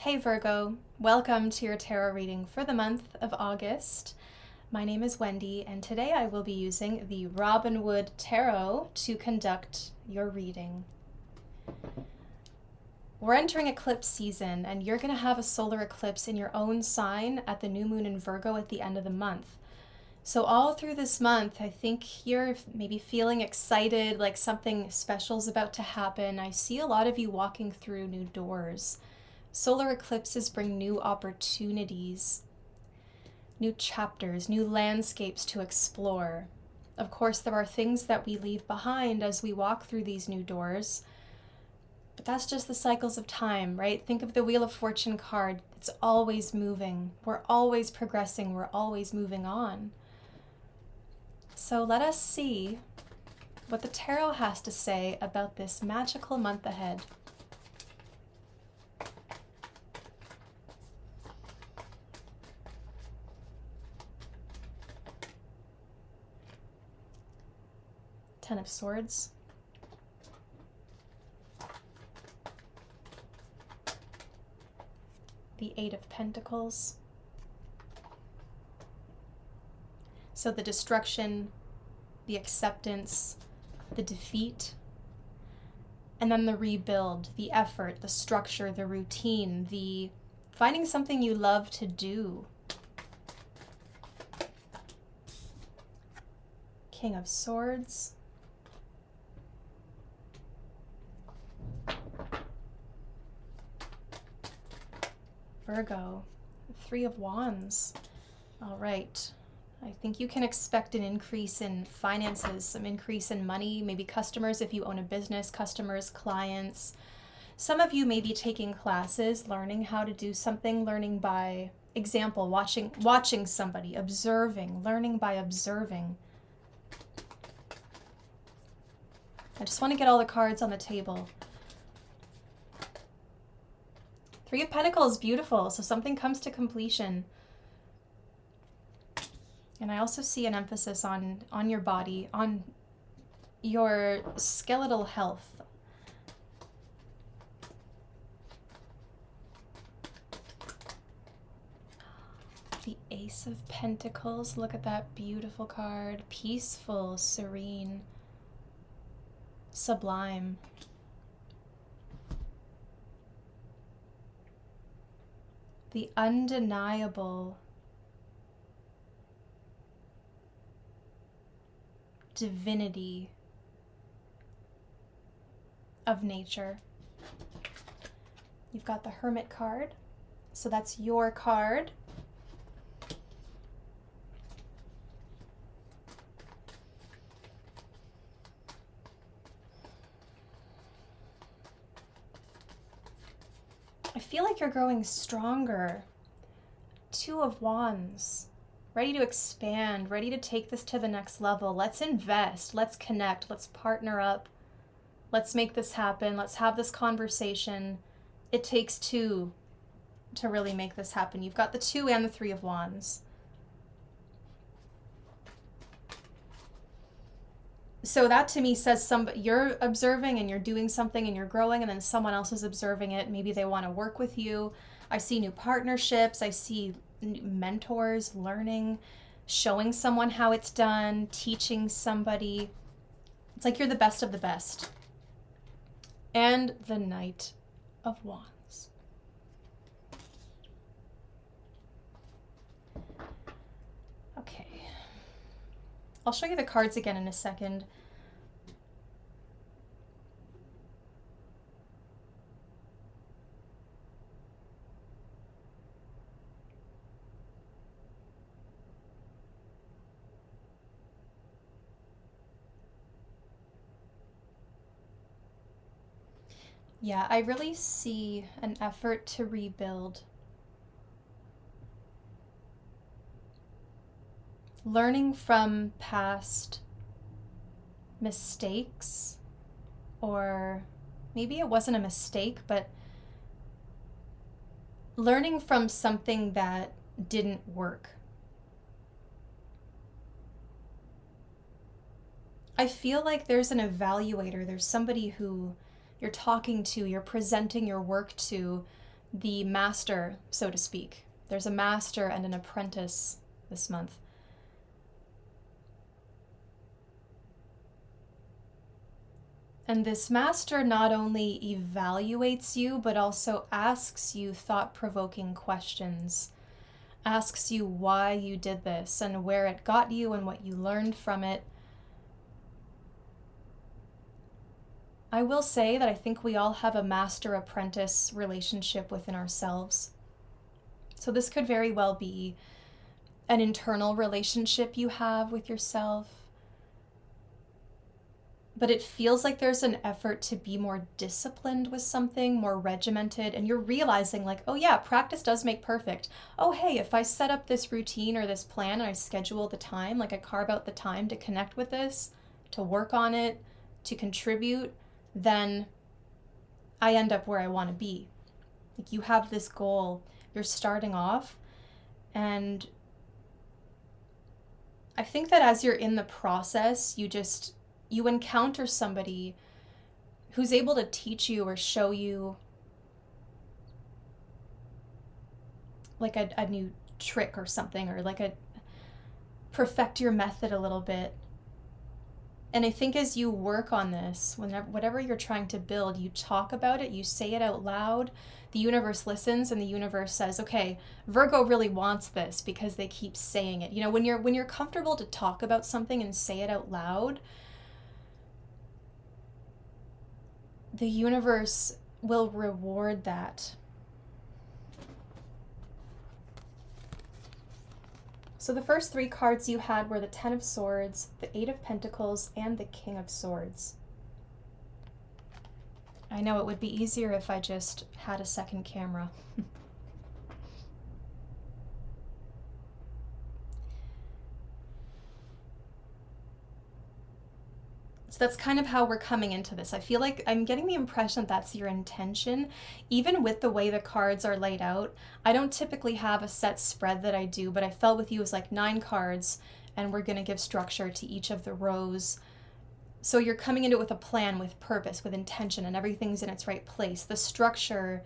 Hey Virgo, welcome to your tarot reading for the month of August. My name is Wendy, and today I will be using the Robin Wood Tarot to conduct your reading. We're entering eclipse season, and you're going to have a solar eclipse in your own sign at the new moon in Virgo at the end of the month. So all through this month, I think you're maybe feeling excited, like something special is about to happen. I see a lot of you walking through new doors. Solar eclipses bring new opportunities, new chapters, new landscapes to explore. Of course, there are things that we leave behind as we walk through these new doors, but that's just the cycles of time, right? Think of the Wheel of Fortune card. It's always moving. We're always progressing. We're always moving on. So let us see what the tarot has to say about this magical month ahead. Ten of Swords. The Eight of Pentacles. So the destruction, the acceptance, the defeat, and then the rebuild, the effort, the structure, the routine, the finding something you love to do. King of Swords. Virgo, Three of Wands. All right. I think you can expect an increase in finances, some increase in money, maybe customers if you own a business, customers, clients. Some of you may be taking classes, learning how to do something, learning by example, watching somebody, observing, learning by observing. I just want to get all the cards on the table. Three of Pentacles, beautiful. So something comes to completion. And I also see an emphasis on your body, on your skeletal health. The Ace of Pentacles, look at that beautiful card. Peaceful, serene, sublime. The undeniable divinity of nature. You've got the Hermit card, so that's your card. I feel like you're growing stronger. Two of Wands. Ready to expand, ready to take this to the next level. Let's invest, let's connect, let's partner up. Let's make this happen. Let's have this conversation. It takes two to really make this happen. You've got the Two and the Three of Wands. So that to me says you're observing and you're doing something and you're growing, and then someone else is observing it. Maybe they want to work with you. I see new partnerships. I see mentors, learning, showing someone how it's done, teaching somebody. It's like you're the best of the best. And the Knight of Wands. Okay. I'll show you the cards again in a second. Yeah, I really see an effort to rebuild. Learning from past mistakes, or maybe it wasn't a mistake, but learning from something that didn't work. I feel like there's an evaluator, there's somebody who you're talking to, you're presenting your work to, the master, so to speak. There's a master and an apprentice this month. And this master not only evaluates you, but also asks you thought-provoking questions, asks you why you did this and where it got you and what you learned from it. I will say that I think we all have a master-apprentice relationship within ourselves. So this could very well be an internal relationship you have with yourself, but it feels like there's an effort to be more disciplined with something, more regimented, and you're realizing like, oh yeah, practice does make perfect. Oh hey, if I set up this routine or this plan and I schedule the time, like I carve out the time to connect with this, to work on it, to contribute, then I end up where I want to be. Like you have this goal, you're starting off, and I think that as you're in the process, you encounter somebody who's able to teach you or show you like a new trick or something, or like perfect your method a little bit. And I think as you work on this, whatever you're trying to build, you talk about it, you say it out loud, the universe listens, and the universe says, okay, Virgo really wants this because they keep saying it. You know, when you're comfortable to talk about something and say it out loud, the universe will reward that. So the first three cards you had were the Ten of Swords, the Eight of Pentacles, and the King of Swords. I know it would be easier if I just had a second camera. So that's kind of how we're coming into this. I feel like I'm getting the impression that that's your intention. Even with the way the cards are laid out, I don't typically have a set spread that I do, but I felt with you it was like 9 cards, and we're going to give structure to each of the rows. So you're coming into it with a plan, with purpose, with intention, and everything's in its right place. The structure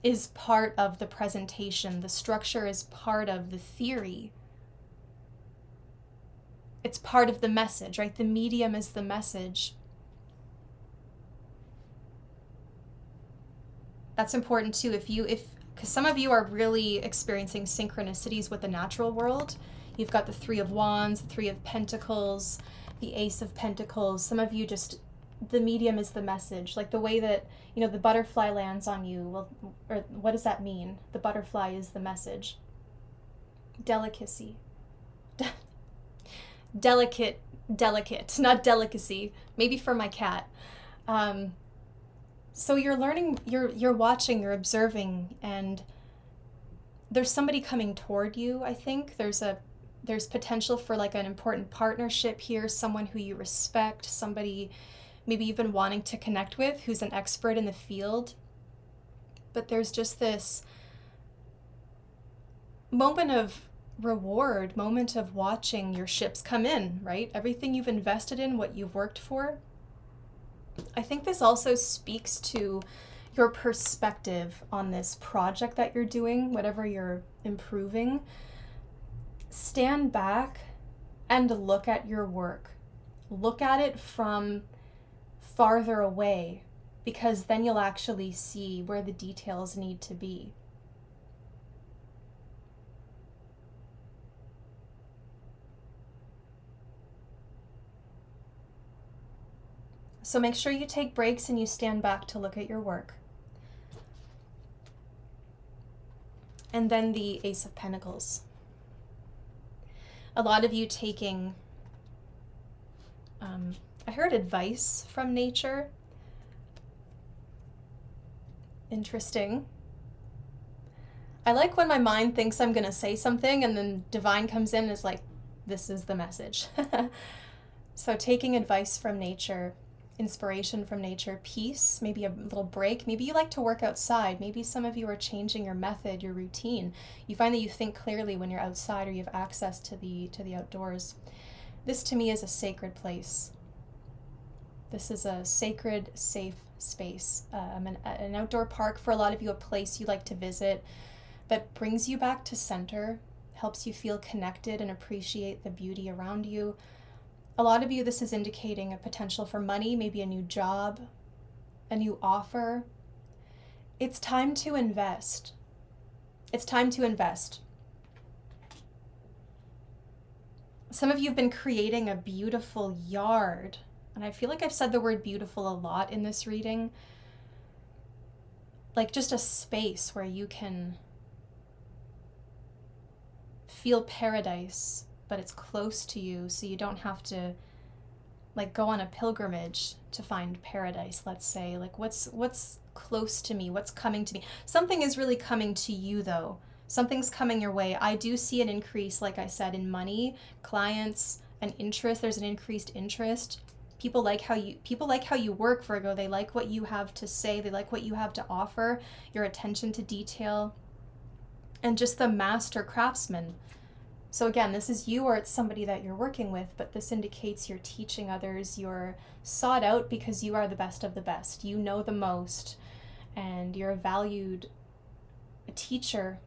is part of the presentation. The structure is part of the theory. It's part of the message, right? The medium is the message. That's important too. Because some of you are really experiencing synchronicities with the natural world. You've got the Three of Wands, the Three of Pentacles, the Ace of Pentacles. Some of you just, the medium is the message. Like the way that, you know, the butterfly lands on you. Well, or what does that mean? The butterfly is the message. Delicacy. Delicate, not delicacy, maybe for my cat. So you're learning, you're watching, you're observing, and there's somebody coming toward you. I think there's potential for like an important partnership here, someone who you respect, somebody maybe you've been wanting to connect with who's an expert in the field. But there's just this moment of reward, moment of watching your ships come in, right? Everything you've invested in, what you've worked for. I think this also speaks to your perspective on this project that you're doing, whatever you're improving. Stand back and look at your work. Look at it from farther away, because then you'll actually see where the details need to be. So make sure you take breaks and you stand back to look at your work. And then the Ace of Pentacles. A lot of you taking, I heard advice from nature. Interesting. I like when my mind thinks I'm going to say something and then divine comes in and is like, this is the message. So taking advice from nature, inspiration from nature, peace, maybe a little break. Maybe you like to work outside. Maybe some of you are changing your method, your routine. You find that you think clearly when you're outside or you have access to the outdoors. This to me is a sacred place. This is a sacred, safe space, an outdoor park, for a lot of you, a place you like to visit that brings you back to center, helps you feel connected and appreciate the beauty around you. A lot of you, this is indicating a potential for money, maybe a new job, a new offer. It's time to invest. It's time to invest. Some of you have been creating a beautiful yard, and I feel like I've said the word beautiful a lot in this reading. Like just a space where you can feel paradise, but it's close to you, so you don't have to like go on a pilgrimage to find paradise, let's say. Like what's close to me, what's coming to me. Something is really coming to you though. Something's coming your way. I do see an increase, like I said, in money, clients, and interest. There's an increased interest. People like how you work, Virgo. They like what you have to say. They like what you have to offer, your attention to detail, and just the master craftsman. So again, this is you or it's somebody that you're working with, but this indicates you're teaching others. You're sought out because you are the best of the best. You know the most, and you're a valued teacher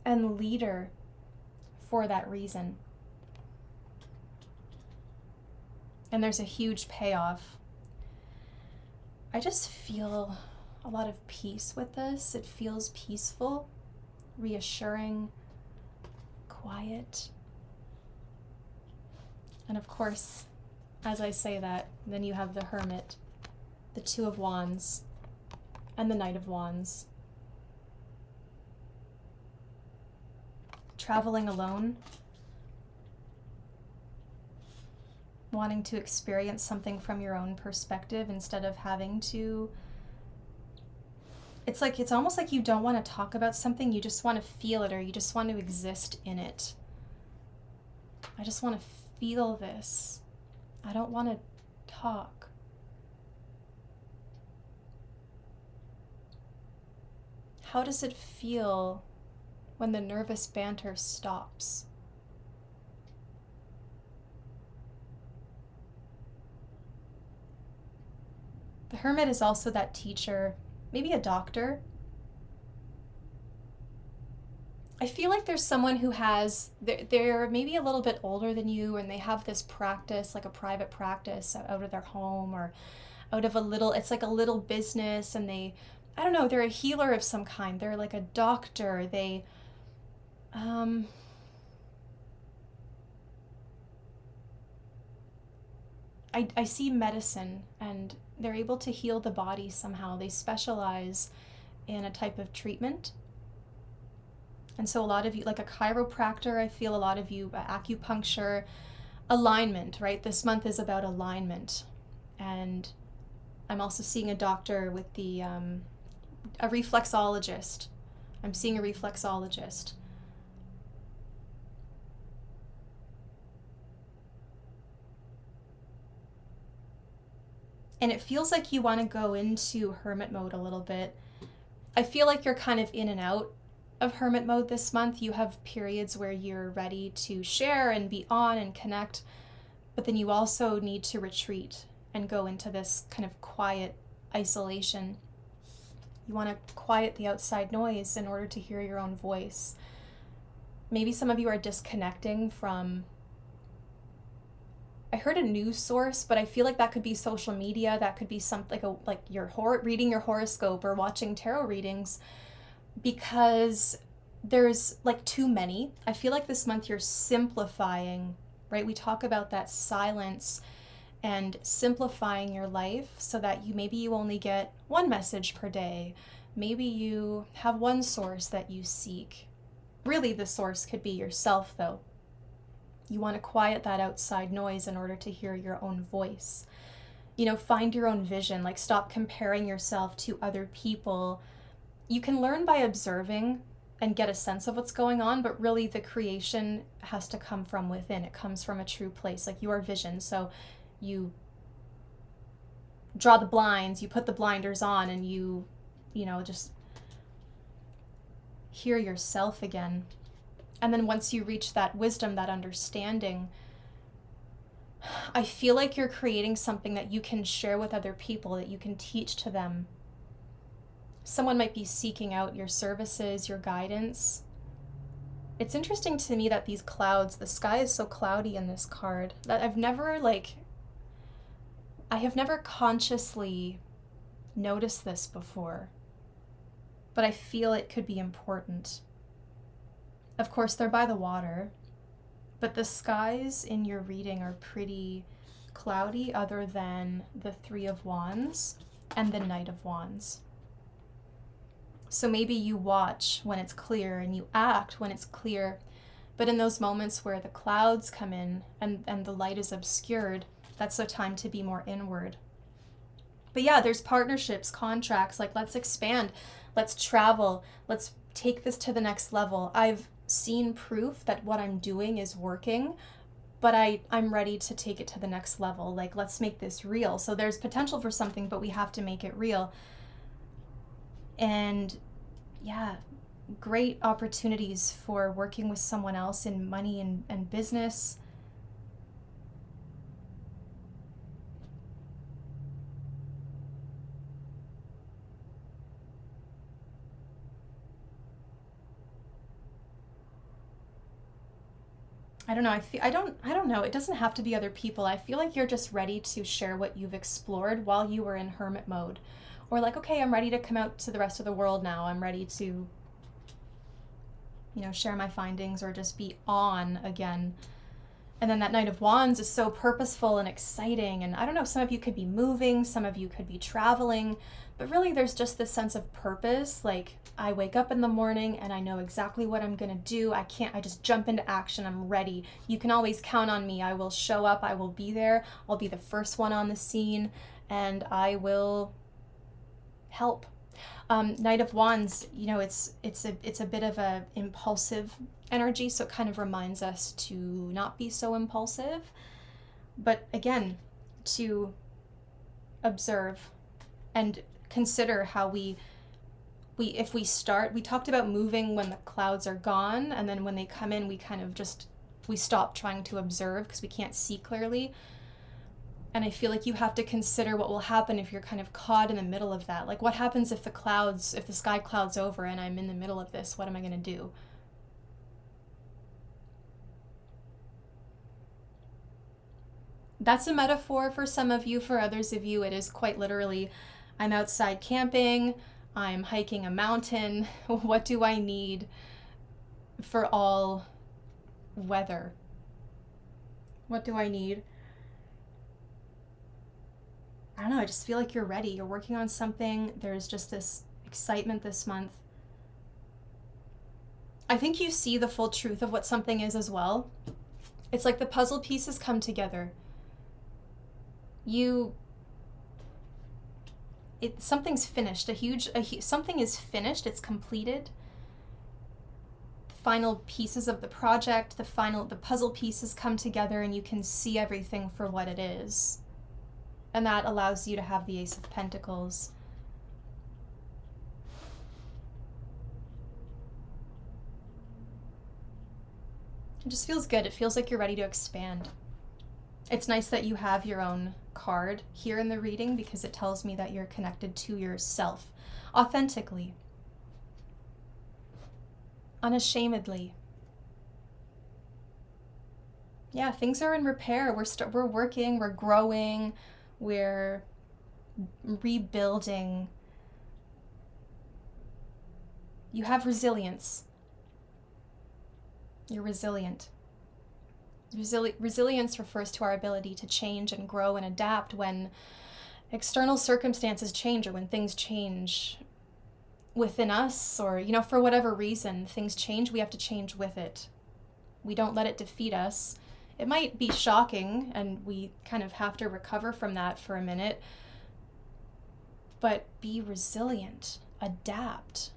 and leader for that reason. And there's a huge payoff. I just feel a lot of peace with this. It feels peaceful, reassuring, quiet. And of course, as I say that, then you have the Hermit, the Two of Wands, and the Knight of Wands. Traveling alone, wanting to experience something from your own perspective instead of having to. It's almost like you don't want to talk about something, you just want to feel it, or you just want to exist in it. I just want to feel this. I don't want to talk. How does it feel when the nervous banter stops? The Hermit is also that teacher, maybe a doctor. I feel like there's someone who they're maybe a little bit older than you, and they have this practice, like a private practice out of their home or out of it's like a little business, and I don't know, they're a healer of some kind. They're like a doctor. I see medicine, and they're able to heal the body somehow. They specialize in a type of treatment. And so a lot of you, like a chiropractor, I feel a lot of you, acupuncture, alignment, right? This month is about alignment. And I'm also seeing a doctor with a reflexologist. I'm seeing a reflexologist. And it feels like you want to go into hermit mode a little bit. I feel like you're kind of in and out of hermit mode this month. You have periods where you're ready to share and be on and connect, but then you also need to retreat and go into this kind of quiet isolation. You want to quiet the outside noise in order to hear your own voice. Maybe some of you are disconnecting from, I heard a news source, but I feel like that could be social media. That could be something like reading your horoscope or watching tarot readings, because there's like too many. I feel like this month you're simplifying, right? We talk about that silence and simplifying your life so that maybe you only get one message per day. Maybe you have one source that you seek. Really, the source could be yourself, though. You want to quiet that outside noise in order to hear your own voice. Find your own vision. Like, stop comparing yourself to other people. You can learn by observing and get a sense of what's going on, but really the creation has to come from within. It comes from a true place, like your vision. So you draw the blinds, you put the blinders on, and you just hear yourself again. And then once you reach that wisdom, that understanding, I feel like you're creating something that you can share with other people, that you can teach to them. Someone might be seeking out your services, your guidance. It's interesting to me that these clouds, the sky is so cloudy in this card, that I have never consciously noticed this before, but I feel it could be important. Of course, they're by the water, but the skies in your reading are pretty cloudy other than the Three of Wands and the Knight of Wands. So maybe you watch when it's clear and you act when it's clear, but in those moments where the clouds come in and the light is obscured, that's the time to be more inward. But yeah, there's partnerships, contracts, like let's expand, let's travel, let's take this to the next level. I've seen proof that what I'm doing is working, but I'm ready to take it to the next level. Like, let's make this real. So there's potential for something, but we have to make it real. And yeah, great opportunities for working with someone else in money and business. I don't know. I don't know. It doesn't have to be other people. I feel like you're just ready to share what you've explored while you were in hermit mode. Or like, okay, I'm ready to come out to the rest of the world now. I'm ready to, share my findings or just be on again. And then that Knight of Wands is so purposeful and exciting. And I don't know, some of you could be moving, some of you could be traveling, but really there's just this sense of purpose. Like, I wake up in the morning and I know exactly what I'm gonna do. I just jump into action. I'm ready. You can always count on me. I will show up. I will be there. I'll be the first one on the scene and I will help. Knight of Wands, it's a bit of a impulsive energy, so it kind of reminds us to not be so impulsive, but again, to observe and consider how we talked about moving when the clouds are gone, and then when they come in, we stop trying to observe because we can't see clearly. And I feel like you have to consider what will happen if you're kind of caught in the middle of that. Like, what happens if the sky clouds over and I'm in the middle of this? What am I going to do? That's a metaphor for some of you. For others of you, it is quite literally, I'm outside camping, I'm hiking a mountain. What do I need for all weather? What do I need? I don't know, I just feel like you're ready. You're working on something. There's just this excitement this month. I think you see the full truth of what something is as well. It's like the puzzle pieces come together. Something's finished. Something is finished. It's completed. The final pieces of the project, the puzzle pieces come together, and you can see everything for what it is. And that allows you to have the Ace of Pentacles. It just feels good. It feels like you're ready to expand. It's nice that you have your own card here in the reading because it tells me that you're connected to yourself authentically, unashamedly. Yeah, things are in repair. We're working, we're growing, we're rebuilding. You have resilience. You're resilient. Resilience refers to our ability to change and grow and adapt when external circumstances change or when things change within us, or, for whatever reason, things change. We have to change with it. We don't let it defeat us. It might be shocking and we kind of have to recover from that for a minute, but be resilient, adapt,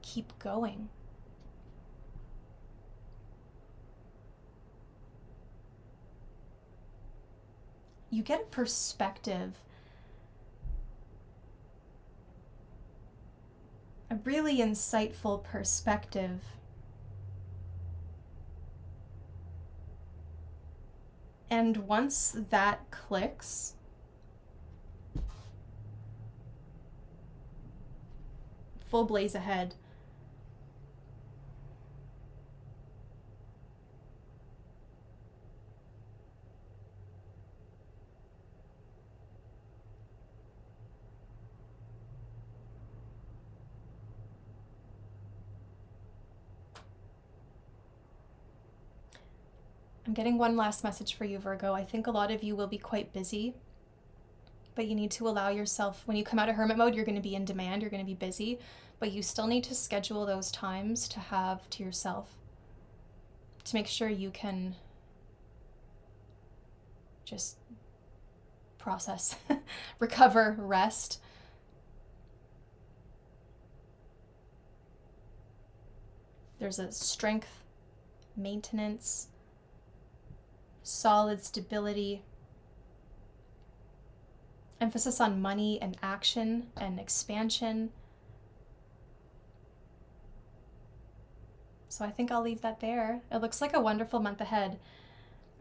keep going. You get a perspective, a really insightful perspective And once that clicks, full blaze ahead. I'm getting one last message for you, Virgo. I think a lot of you will be quite busy, but you need to allow yourself, when you come out of hermit mode, you're going to be in demand, you're going to be busy, but you still need to schedule those times to have to yourself to make sure you can just process, recover, rest. There's a strength, maintenance, solid stability, emphasis on money and action and expansion. So I think I'll leave that there. It looks like a wonderful month ahead.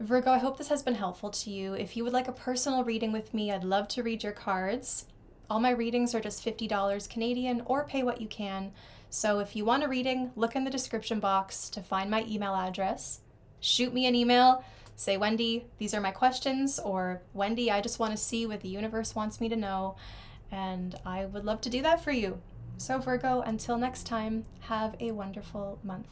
Virgo, I hope this has been helpful to you. If you would like a personal reading with me, I'd love to read your cards. All my readings are just $50 Canadian, or pay what you can. So if you want a reading, look in the description box to find my email address. Shoot me an email. Say, Wendy, these are my questions, or Wendy, I just want to see what the universe wants me to know, and I would love to do that for you. So Virgo, until next time, have a wonderful month.